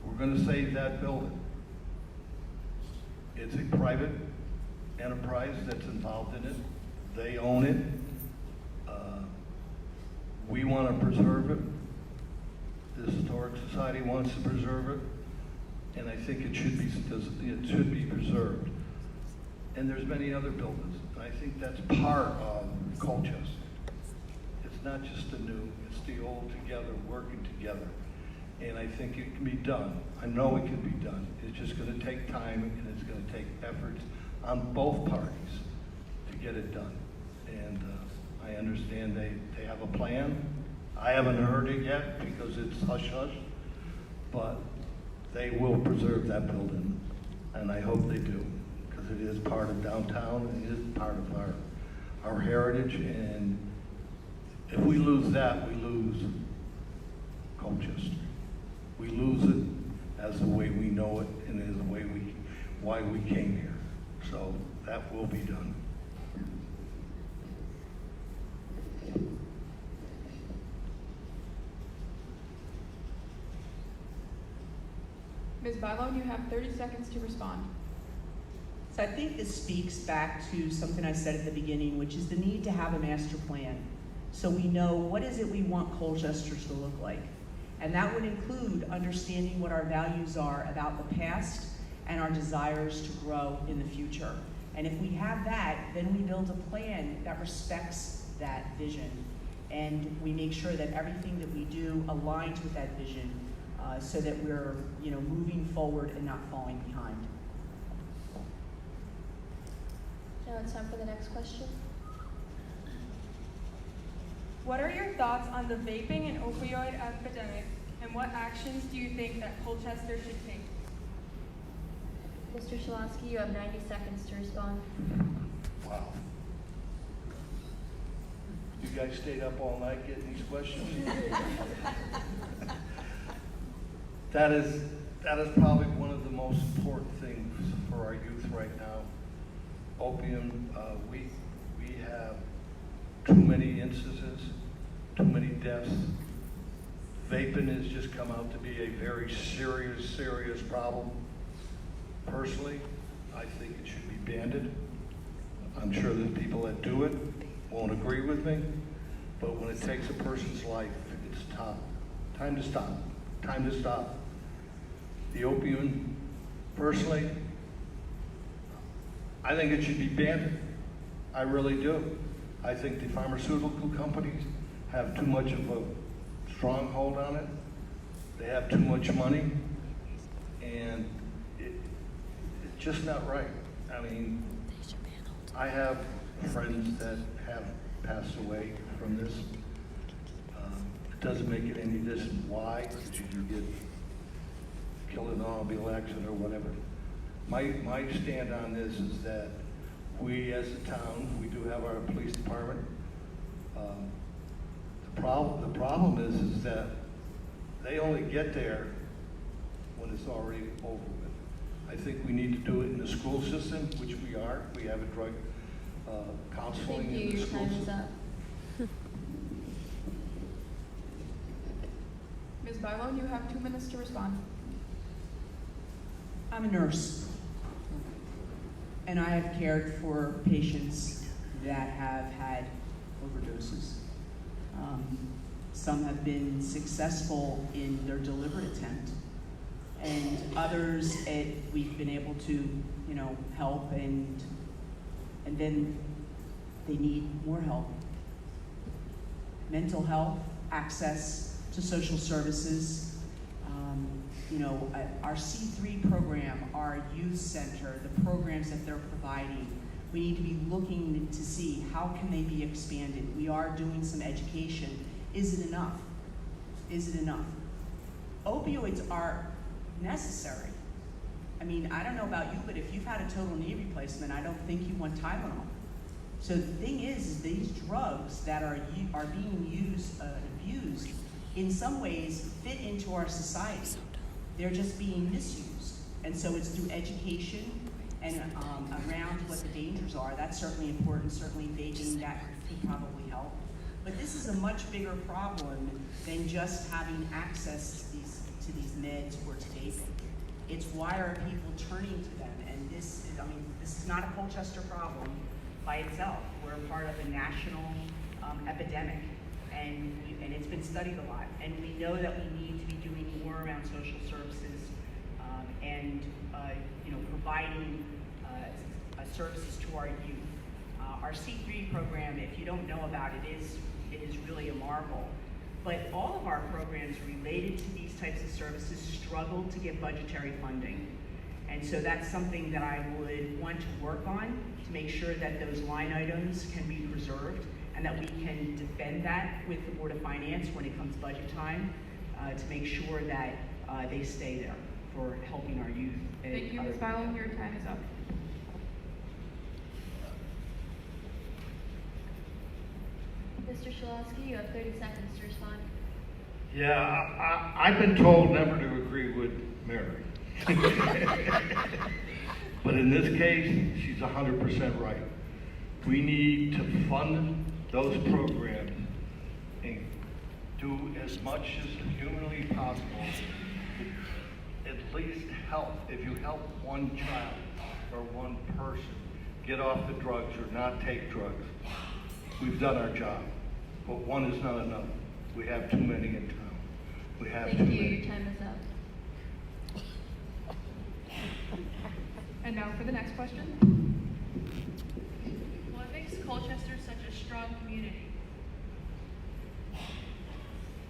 Speaker 3: We're gonna save that building. It's a private enterprise that's involved in it. They own it. We want to preserve it. The Historic Society wants to preserve it, and I think it should be preserved. And there's many other buildings, and I think that's part of Colchester. It's not just the new, it's the old together, working together. And I think it can be done. I know it can be done. It's just going to take time, and it's going to take efforts on both parties to get it done. And I understand they have a plan. I haven't heard it yet because it's hush-hush, but they will preserve that building, and I hope they do, because it is part of downtown, and it is part of our heritage, and if we lose that, we lose Colchester. We lose it as the way we know it, and as the way why we came here. So that will be done.
Speaker 4: Ms. Bylone, you have 30 seconds to respond.
Speaker 5: So I think this speaks back to something I said at the beginning, which is the need to have a master plan. So we know what is it we want Colchester to look like. And that would include understanding what our values are about the past and our desires to grow in the future. And if we have that, then we build a plan that respects that vision. And we make sure that everything that we do aligns with that vision, so that we're, moving forward and not falling behind.
Speaker 1: Now it's time for the next question.
Speaker 7: What are your thoughts on the vaping and opioid epidemic, and what actions do you think that Colchester should take?
Speaker 1: Mr. Shilosky, you have 90 seconds to respond.
Speaker 3: Wow. You guys stayed up all night getting these questions? That is probably one of the most important things for our youth right now. Opium, we have too many instances, too many deaths. Vaping has just come out to be a very serious problem. Personally, I think it should be banned. I'm sure that people that do it won't agree with me, but when it takes a person's life, it's time to stop. Time to stop. The opium, personally, I think it should be banned. I really do. I think the pharmaceutical companies have too much of a stronghold on it. They have too much money, and it's just not right. I mean, I have friends that have passed away from this. It doesn't make it any different why, because you get killed in an automobile accident or whatever. My stand on this is that we as a town, we do have our police department. The problem is that they only get there when it's already over with. I think we need to do it in the school system, which we are. We have a drug counseling
Speaker 1: Thank you.
Speaker 3: in the
Speaker 1: Your
Speaker 3: school
Speaker 1: time is
Speaker 3: system.
Speaker 1: up.
Speaker 4: Ms. Bylone, you have 2 minutes to respond.
Speaker 5: I'm a nurse, and I have cared for patients that have had overdoses. Some have been successful in their deliberate attempt, and others we've been able to, help, and then they need more help. Mental health, access to social services, our C3 program, our youth center, the programs that they're providing, we need to be looking to see how can they be expanded. We are doing some education. Is it enough? Is it enough? Opioids are necessary. I mean, I don't know about you, but if you've had a total knee replacement, I don't think you want Tylenol. So the thing is these drugs that are being used and abused, in some ways, fit into our society. They're just being misused. And so it's through education and around what the dangers are. That's certainly important. Certainly vaping, that could probably help. But this is a much bigger problem than just having access to these meds or to vaping. It's why are people turning to them? And this is not a Colchester problem by itself. We're part of a national epidemic, and it's been studied a lot. And we know that we need to be doing more around social services and providing services to our youth. Our C3 program, if you don't know about it, is really a marvel. But all of our programs related to these types of services struggle to get budgetary funding. And so that's something that I would want to work on to make sure that those line items can be preserved and that we can defend that with the Board of Finance when it comes budget time to make sure that they stay there for helping our youth.
Speaker 4: Thank you, Ms. Bylone. Your time is up.
Speaker 1: Mr. Shilosky, you have 30 seconds to respond.
Speaker 3: Yeah, I've been told never to agree with Mary. But in this case, she's 100% right. We need to fund those programs and do as much as humanly possible to at least help. If you help one child or one person get off the drugs or not take drugs, we've done our job. But one is not enough. We have too many in town. We have too
Speaker 1: Thank you.
Speaker 3: many.
Speaker 1: Your time is up.
Speaker 4: And now for the next question.
Speaker 6: What makes Colchester such a strong community?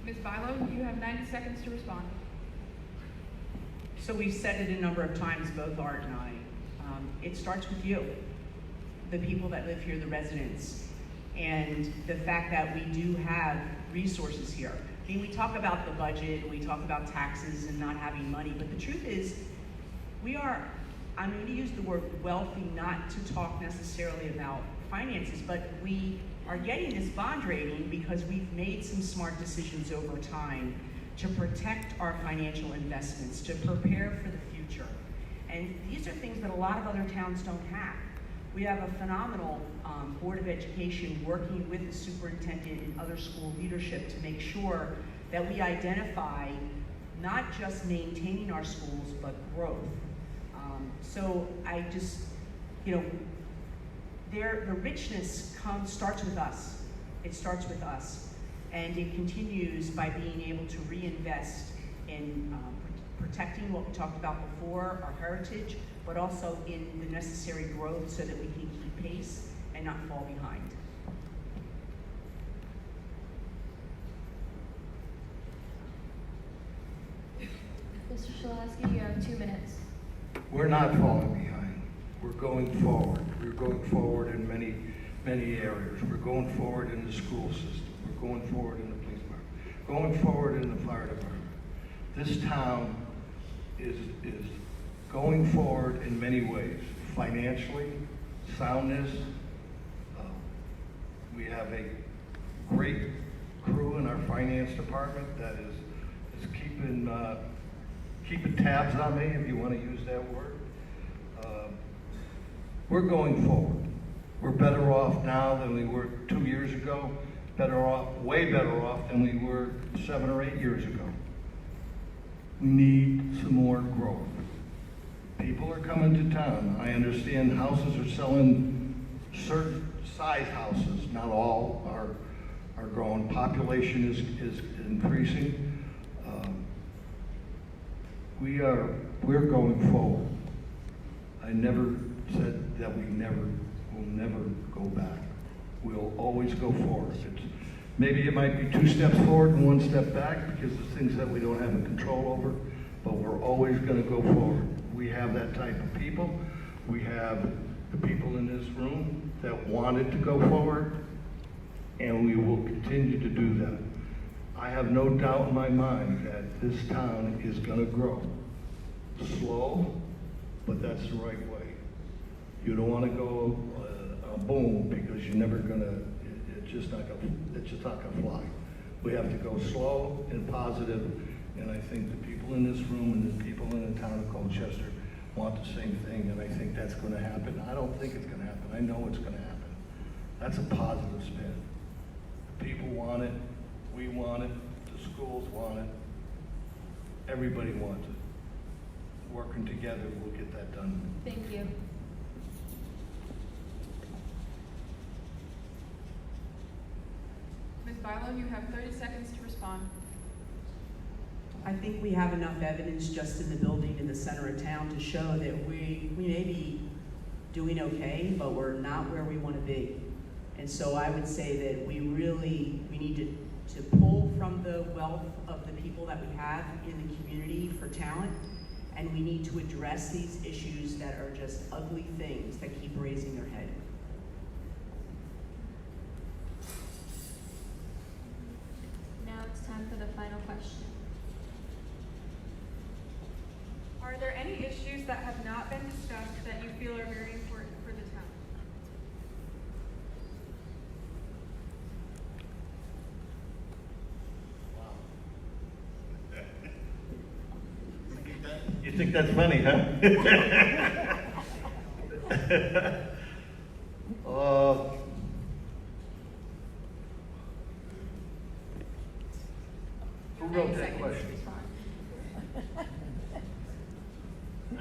Speaker 4: Ms. Bylone, you have 90 seconds to respond.
Speaker 5: So we've said it a number of times, both Art and I. It starts with you, the people that live here, the residents, and the fact that we do have resources here. I mean, we talk about the budget, we talk about taxes and not having money, but the truth is, we are, I'm going to use the word wealthy not to talk necessarily about finances, but we are getting this bond rating because we've made some smart decisions over time to protect our financial investments, to prepare for the future. And these are things that a lot of other towns don't have. We have a phenomenal Board of Education working with the superintendent and other school leadership to make sure that we identify not just maintaining our schools, but growth. So I just, the richness starts with us. It starts with us. And it continues by being able to reinvest in protecting what we talked about before, our heritage, but also in the necessary growth so that we can keep pace and not fall behind.
Speaker 1: Mr. Shilosky, you have 2 minutes.
Speaker 3: We're not falling behind. We're going forward. We're going forward in many, many areas. We're going forward in the school system. We're going forward in the police department. Going forward in the fire department. This town is going forward in many ways. Financially, soundness. We have a great crew in our finance department that is keeping tabs on me, if you want to use that word. We're going forward. We're better off now than we were 2 years ago. Way better off than we were 7 or 8 years ago. We need some more growth. People are coming to town. I understand houses are selling certain size houses. Not all are growing. Population is increasing. We're going forward. I never said that we'll never go back. We'll always go forward. Maybe it might be 2 steps forward and 1 step back because of things that we don't have control over, but we're always going to go forward. We have that type of people. We have the people in this room that wanted to go forward, and we will continue to do that. I have no doubt in my mind that this town is going to grow. Slow, but that's the right way. You don't want to go boom because you're never going to, it's just not going to fly. We have to go slow and positive, and I think the people in this room and the people in the town of Colchester want the same thing, and I think that's gonna happen. I don't think it's gonna happen. I know it's gonna happen. That's a positive spin. The people want it, we want it, the schools want it, everybody wants it. Working together, we'll get that done.
Speaker 1: Thank you.
Speaker 4: Ms. Bylone, you have 30 seconds to respond.
Speaker 5: I think we have enough evidence just in the building in the center of town to show that we may be doing okay, but we're not where we want to be. And so I would say that we need to pull from the wealth of the people that we have in the community for talent, and we need to address these issues that are just ugly things that keep raising their head.
Speaker 1: Now it's time for the final question.
Speaker 7: Are there any issues that have not been discussed that you feel are very important for the town?
Speaker 3: You think that's funny, huh? Who wrote
Speaker 1: 90
Speaker 3: that
Speaker 1: seconds to
Speaker 3: question?
Speaker 1: respond.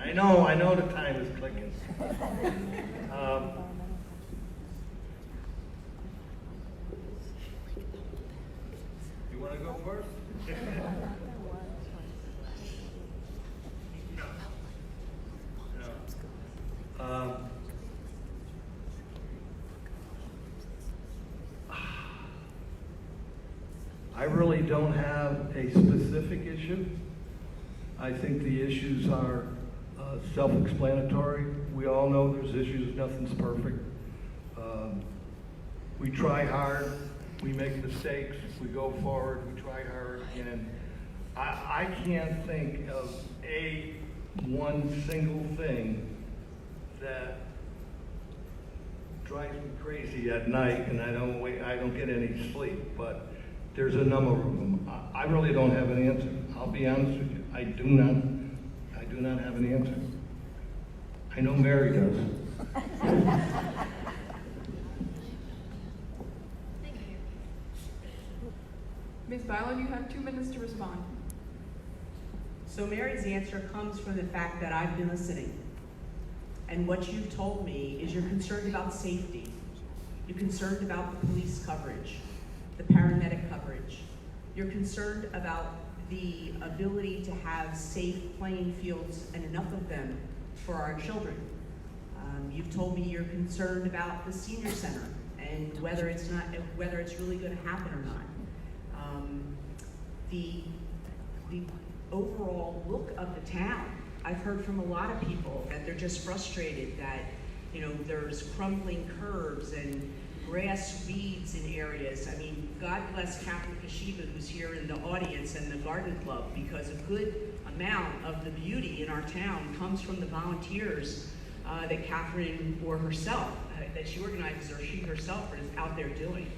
Speaker 3: I know the time is clicking. You want to go first? No. I really don't have a specific issue. I think the issues are self-explanatory. We all know there's issues, nothing's perfect. We try hard, we make mistakes, we go forward, we try hard, and I can't think of one single thing that drives me crazy at night, and I don't get any sleep, but there's a number of them. I really don't have an answer. I'll be honest with you. I do not have an answer. I know Mary does.
Speaker 1: Thank you.
Speaker 4: Ms. Bylone, you have 2 minutes to respond.
Speaker 5: So Mary's answer comes from the fact that I've been listening. And what you've told me is you're concerned about safety. You're concerned about the police coverage, the paramedic coverage. You're concerned about the ability to have safe playing fields and enough of them for our children. You've told me you're concerned about the senior center and whether it's really going to happen or not. The overall look of the town. I've heard from a lot of people that they're just frustrated that, there's crumbling curbs and grass weeds in areas. I mean, God bless Catherine Kashiba, who's here in the audience, and the Garden Club, because a good amount of the beauty in our town comes from the volunteers that Catherine or herself, that she organizes or she herself is out there doing.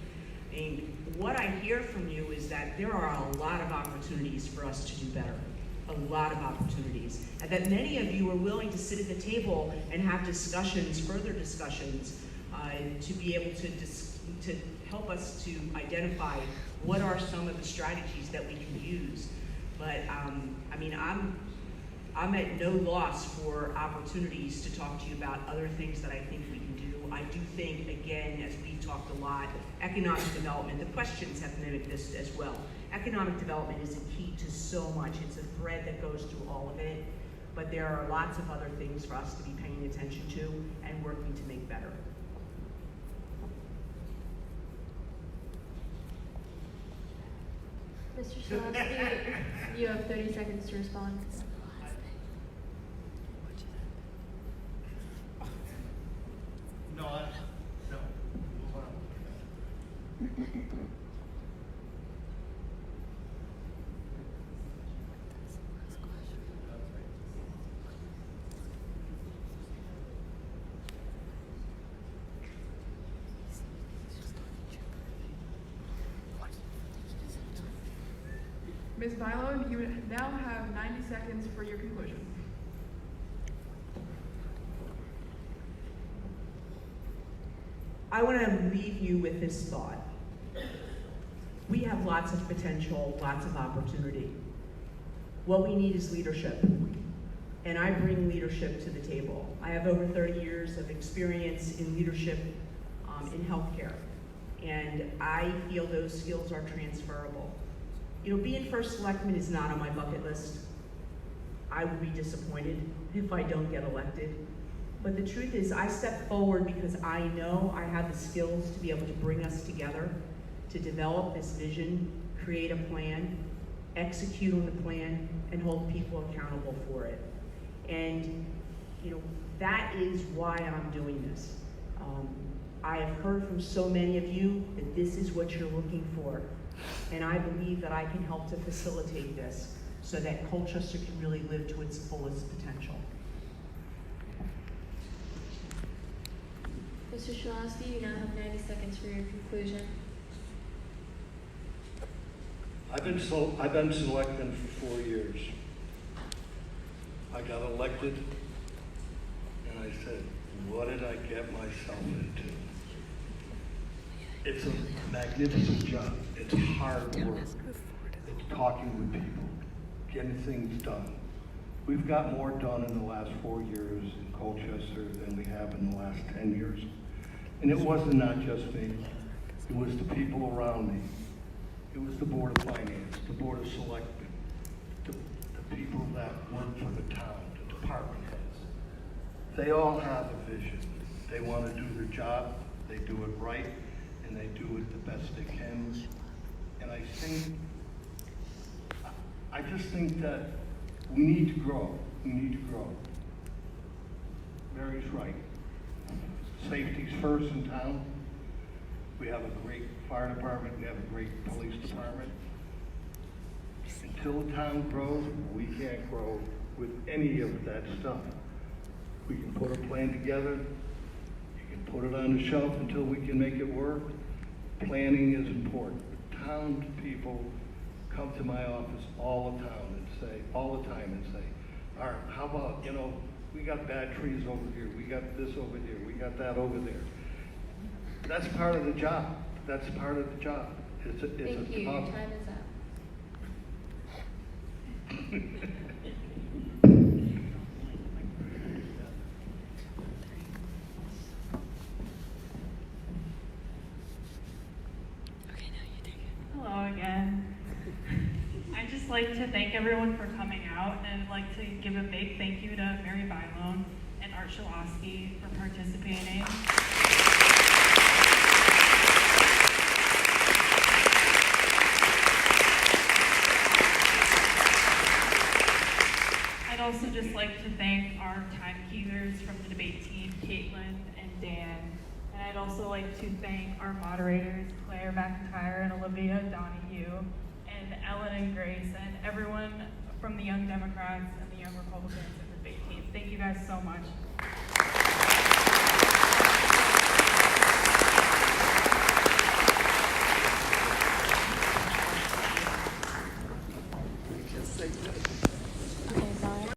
Speaker 5: I mean, what I hear from you is that there are a lot of opportunities for us to do better. A lot of opportunities. And that many of you are willing to sit at the table and have discussions, further discussions, to be able to help us to identify what are some of the strategies that we can use. But I mean, I'm at no loss for opportunities to talk to you about other things that I think we can do. I do think, again, as we talked a lot, economic development, the questions have mimicked this as well. Economic development is a key to so much. It's a thread that goes through all of it, but there are lots of other things for us to be paying attention to and working to make better.
Speaker 1: Mr. Shilosky, you have 30 seconds to respond.
Speaker 3: No. Move on.
Speaker 4: Ms. Bylone, you now have 90 seconds for your conclusion.
Speaker 5: I want to leave you with this thought. We have lots of potential, lots of opportunity. What we need is leadership. And I bring leadership to the table. I have over 30 years of experience in leadership in healthcare. And I feel those skills are transferable. You know, being first selectman is not on my bucket list. I would be disappointed if I don't get elected. But the truth is, I step forward because I know I have the skills to be able to bring us together, to develop this vision, create a plan, execute on the plan, and hold people accountable for it. And, you know, that is why I'm doing this. I have heard from so many of you that this is what you're looking for. And I believe that I can help to facilitate this so that Colchester can really live to its fullest potential.
Speaker 1: Mr. Shilosky, you now have 90 seconds for your conclusion.
Speaker 3: I've been selectman for 4 years. I got elected, and I said, what did I get myself into? It's a magnificent job. It's hard work. It's talking with people, getting things done. We've got more done in the last 4 years in Colchester than we have in the last 10 years. And it wasn't not just me. It was the people around me. It was the Board of Finance, the Board of Selectmen, the people that work for the town, the department heads. They all have a vision. They want to do their job, they do it right, and they do it the best they can. And I just think that we need to grow. We need to grow. Mary's right. Safety's first in town. We have a great fire department, we have a great police department. Until the town grows, we can't grow with any of that stuff. We can put a plan together, you can put it on the shelf until we can make it work. Planning is important. Townspeople come to my office all the time and say, all right, how about, we got bad trees over here, we got this over here, we got that over there. That's part of the job. That's part of the job. Thank
Speaker 1: you. Your time is up.
Speaker 2: Hello again. I'd just like to thank everyone for coming out, and I'd like to give a big thank you to Mary Bylone and Art Shilosky for participating. I'd also just like to thank our timekeepers from the debate team, Caitlin and Dan. And I'd also like to thank our moderators, Claire McIntyre and Olivia Donahue, and Ellen and Grace, and everyone from the Young Democrats and the Young Republicans and the debate team. Thank you guys so much.